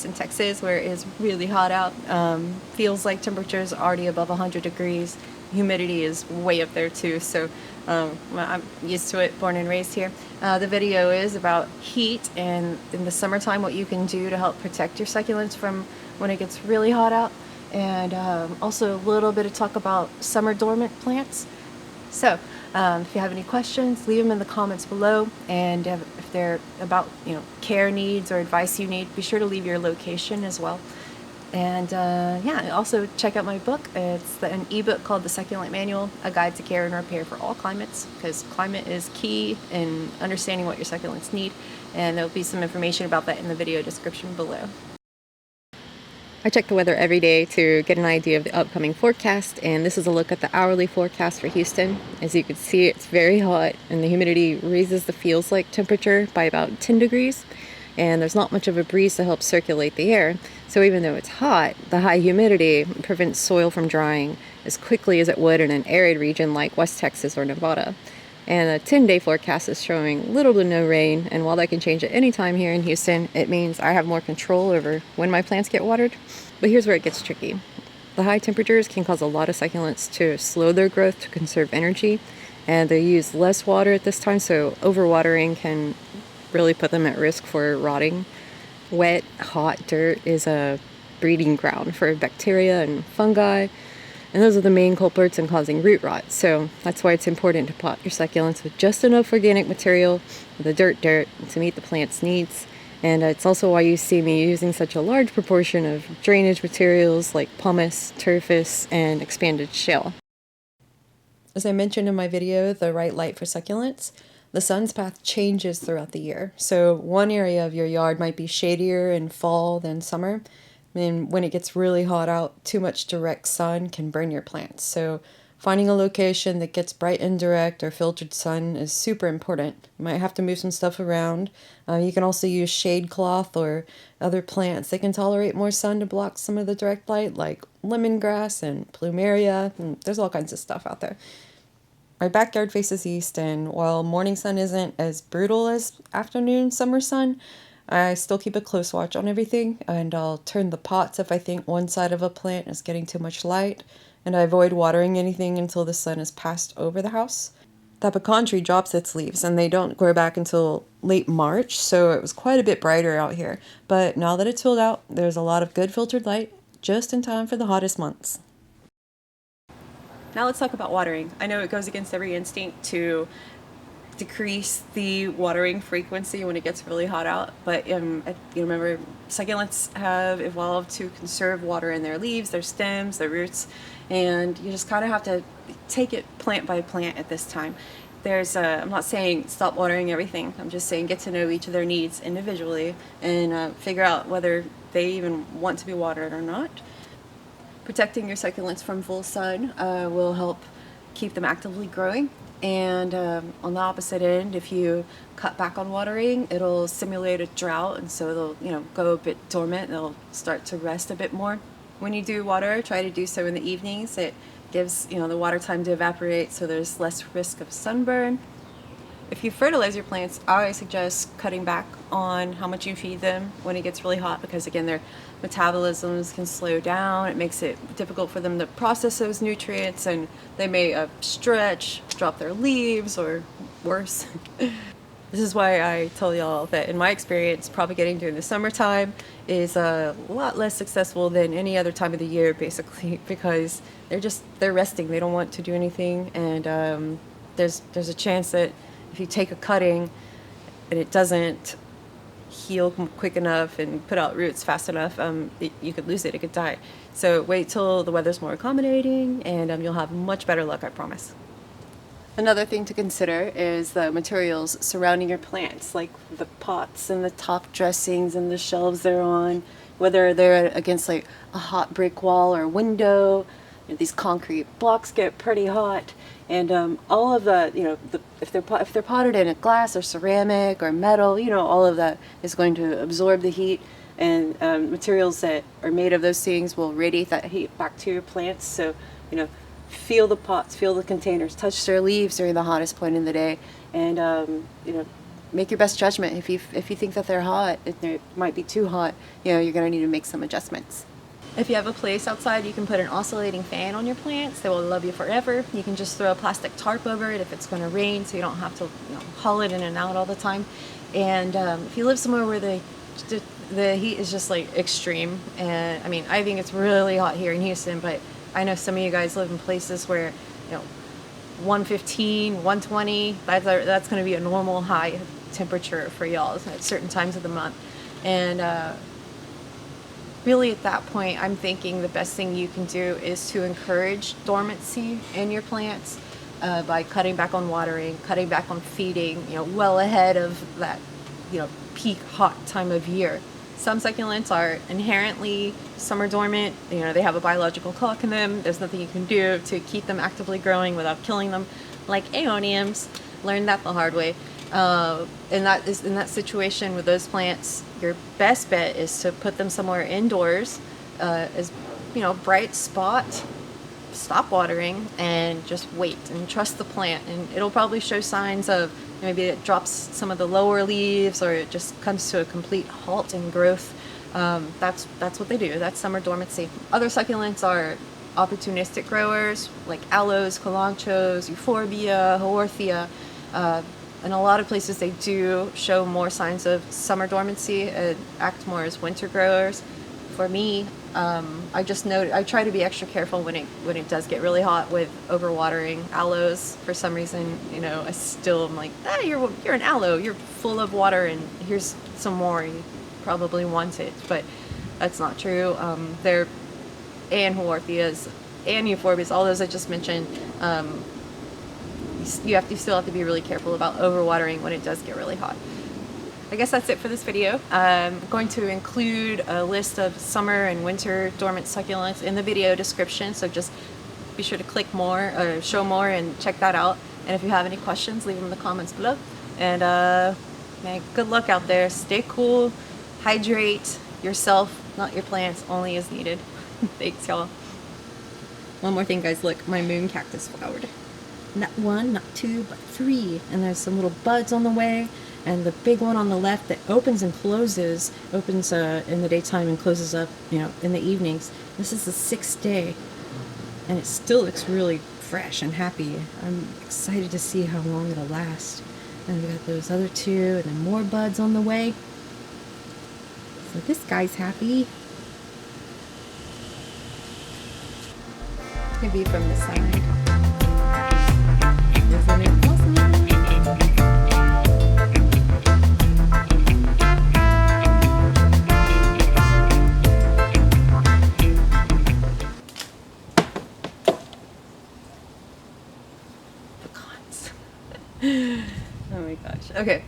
Houston, Texas, where it is really hot out. Feels like temperatures already above 100 degrees. Humidity is way up there too, so well, I'm used to it, born and raised here. The video is about heat and in the summertime what you can do to help protect your succulents from when it gets really hot out, and also a little bit of talk about summer dormant plants. So if you have any questions, leave them in the comments below, and if they're about care needs or advice you need, be sure to leave your location as well. And yeah, also check out my book. It's an ebook called The Succulent Manual, a guide to care and repair for all climates, because climate is key in understanding what your succulents need, and there'll be some information about that in the video description below. I check the weather every day to get an idea of the upcoming forecast, and this is a look at the hourly forecast for Houston. As you can see, it's very hot, and the humidity raises the feels like temperature by about 10 degrees, and there's not much of a breeze to help circulate the air. So even though it's hot, the high humidity prevents soil from drying as quickly as it would in an arid region like West Texas or Nevada. And a 10-day forecast is showing little to no rain, and while that can change at any time here in Houston, it means I have more control over when my plants get watered. But here's where it gets tricky. The high temperatures can cause a lot of succulents to slow their growth to conserve energy, and they use less water at this time, so overwatering can really put them at risk for rotting. Wet, hot dirt is a breeding ground for bacteria and fungi, and those are the main culprits in causing root rot. So that's why it's important to pot your succulents with just enough organic material, the dirt to meet the plant's needs. And it's also why you see me using such a large proportion of drainage materials like pumice, turfus, and expanded shale. As I mentioned in my video, The Right Light for Succulents, the sun's path changes throughout the year. So one area of your yard might be shadier in fall than summer. And when it gets really hot out, too much direct sun can burn your plants. So finding a location that gets bright indirect or filtered sun is super important. You might have to move some stuff around. You can also use shade cloth or other plants that can tolerate more sun to block some of the direct light, like lemongrass and plumeria. And there's all kinds of stuff out there. My backyard faces east, and while morning sun isn't as brutal as afternoon summer sun, I still keep a close watch on everything, and I'll turn the pots if I think one side of a plant is getting too much light, and I avoid watering anything until the sun has passed over the house. The pecan tree drops its leaves, and they don't grow back until late March, so it was quite a bit brighter out here. But now that it's filled out, there's a lot of good filtered light, just in time for the hottest months. Now let's talk about watering. I know it goes against every instinct to decrease the watering frequency when it gets really hot out, but you remember, succulents have evolved to conserve water in their leaves, their stems, their roots, and you just kind of have to take it plant by plant at this time. I'm not saying stop watering everything, I'm just saying get to know each of their needs individually and figure out whether they even want to be watered or not. Protecting your succulents from full sun will help keep them actively growing. And on the opposite end, if you cut back on watering, it'll simulate a drought, and so they'll go a bit dormant. They'll start to rest a bit more. When you do water, try to do so in the evenings. It gives the water time to evaporate, so there's less risk of sunburn. If you fertilize your plants, I suggest cutting back on how much you feed them when it gets really hot, because again, their metabolisms can slow down. It makes it difficult for them to process those nutrients, and they may stretch, drop their leaves, or worse. This is why I tell y'all that in my experience, propagating during the summertime is a lot less successful than any other time of the year, basically, because they're resting. They don't want to do anything, and there's a chance that if you take a cutting and it doesn't heal quick enough and put out roots fast enough, you could lose it, it could die. So wait till the weather's more accommodating, and you'll have much better luck, I promise. Another thing to consider is the materials surrounding your plants, like the pots and the top dressings and the shelves they're on, whether they're against like a hot brick wall or window. These concrete blocks get pretty hot, and all of the, if they're potted in a glass or ceramic or metal, all of that is going to absorb the heat, and materials that are made of those things will radiate that heat back to your plants. So, feel the pots, feel the containers, touch their leaves during the hottest point in the day, and make your best judgment. If you think that they're hot, it might be too hot, you know, you're going to need to make some adjustments. If you have a place outside, you can put an oscillating fan on your plants. They will love you forever. You can just throw a plastic tarp over it if it's going to rain, so you don't have to, you know, haul it in and out all the time. And if you live somewhere where the heat is just like extreme, and I mean, I think it's really hot here in Houston, but I know some of you guys live in places where, you know, 115, 120, that's going to be a normal high temperature for y'all at certain times of the month. And really at that point, I'm thinking the best thing you can do is to encourage dormancy in your plants by cutting back on watering, cutting back on feeding, you know, well ahead of that, you know, peak hot time of year. Some succulents are inherently summer dormant. You know, they have a biological clock in them. There's nothing you can do to keep them actively growing without killing them. Like Aeoniums, learned that the hard way. In that situation with those plants, your best bet is to put them somewhere indoors, as you know, bright spot, stop watering, and just wait and trust the plant. And it'll probably show signs of maybe it drops some of the lower leaves, or it just comes to a complete halt in growth. That's what they do. That's summer dormancy. Other succulents are opportunistic growers like aloes, kalanchoes, euphorbia, haworthia. In a lot of places they do show more signs of summer dormancy and act more as winter growers. For me, I just note I try to be extra careful when it does get really hot with overwatering aloes. For some reason, you know, I still am like, you're an aloe, you're full of water, and here's some more. You probably want it, but that's not true. They're and haworthias and euphorbias, all those I just mentioned. You still have to be really careful about overwatering when it does get really hot. I guess that's it for this video. I'm going to include a list of summer and winter dormant succulents in the video description, so just be sure to click more or show more and check that out. And if you have any questions, leave them in the comments below. And man, good luck out there. Stay cool, hydrate yourself, not your plants, only as needed. Thanks, y'all. One more thing, guys, look, my moon cactus flowered. Not one, not two, but three. And there's some little buds on the way. And the big one on the left that opens and closes, opens in the daytime and closes up, you know, in the evenings. This is the 6th day, and it still looks really fresh and happy. I'm excited to see how long it'll last. And we got those other two, and then more buds on the way. So this guy's happy. Maybe from the side. Isn't it awesome? Oh my gosh. Okay,